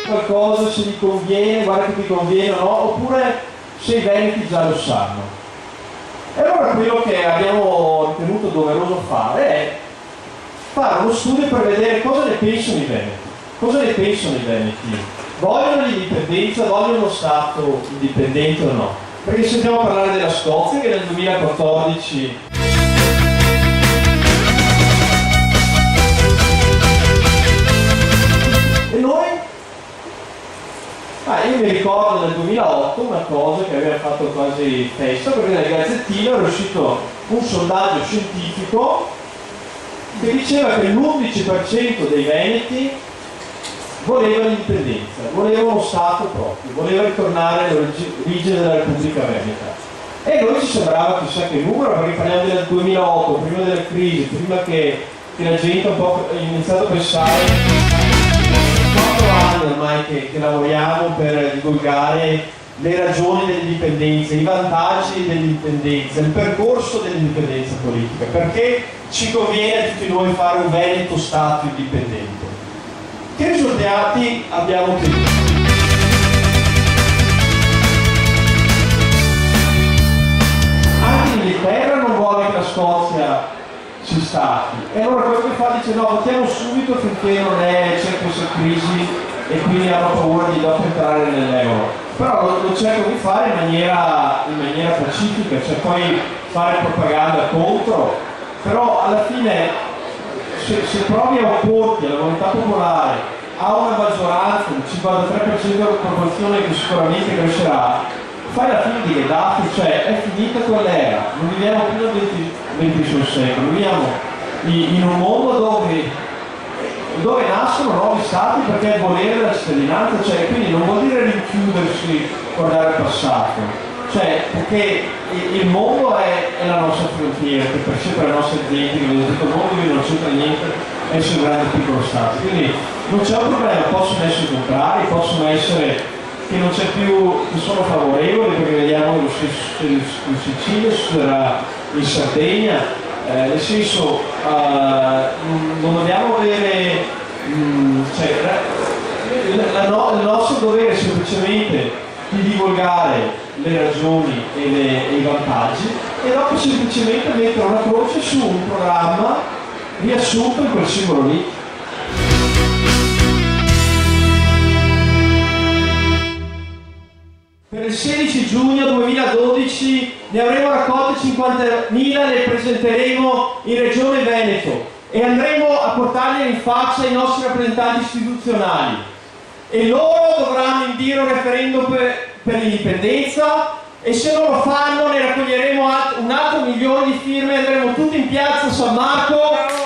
Qualcosa, se gli conviene, guarda che ti conviene o no, oppure se i veneti già lo sanno. E allora quello che abbiamo ritenuto doveroso fare è fare uno studio per vedere cosa ne pensano i veneti. Cosa ne pensano i veneti? Vogliono l'indipendenza, vogliono uno Stato indipendente o no? Perché sentiamo parlare della Scozia che nel 2014 e noi? Io mi ricordo nel 2008 una cosa che aveva fatto quasi festa, perché nel Gazzettino era uscito un sondaggio scientifico che diceva che l'11% dei veneti voleva l'indipendenza, voleva uno Stato proprio, voleva ritornare all'origine della Repubblica Veneta. E a noi ci sembrava chissà che numero, perché parliamo del 2008, prima della crisi, prima che la gente un po' ha iniziato a pensare. 4 anni ormai che lavoriamo per divulgare le ragioni dell'indipendenza, i vantaggi dell'indipendenza, il percorso dell'indipendenza politica, perché ci conviene a tutti noi fare un Veneto Stato indipendente. Che risultati abbiamo ottenuto? Anche l'Inghilterra non vuole che la Scozia si stacchi, e allora quello che fa dice no, votiamo subito finché non c'è questa crisi e quindi hanno paura di dopo entrare nell'euro. Però lo cerco di fare in maniera pacifica, cioè poi fare propaganda contro, però alla fine se provi a opporti alla volontà popolare, a una maggioranza del 53% di proporzione che sicuramente crescerà, fai la fine di Gheddafi, cioè è finita quell'era, non viviamo più nel XX secolo, viviamo in un mondo dove nascono nuovi stati perché è il volere della cittadinanza, cioè quindi non vuol dire rinchiudersi, guardare il passato, cioè perché il mondo è la nostra frontiera, che per sempre le nostre aziende, che in tutto il mondo quindi non c'entra niente essere un grande piccolo stato, quindi non c'è un problema, possono essere contrari, possono essere che non c'è più, che sono favorevoli, perché vediamo che lo stesso in Sicilia, succederà in Sardegna, nel senso non dobbiamo avere, cioè, il nostro dovere è semplicemente di divulgare le ragioni e i vantaggi e dopo semplicemente mettere una croce su un programma riassunto in quel simbolo lì. Per il 16 giugno 2012 ne avremo raccolte 50.000, le presenteremo in Regione Veneto e andremo a portarle in faccia ai nostri rappresentanti istituzionali e loro dovranno indire un referendum per l'indipendenza e se non lo fanno ne raccoglieremo un altro milione di firme e andremo tutti in piazza San Marco